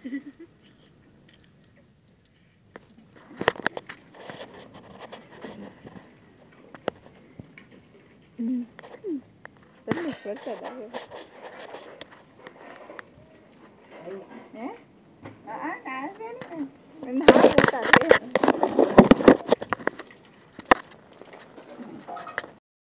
Tính được rất là đấy. Hả? Mình hỏi người ta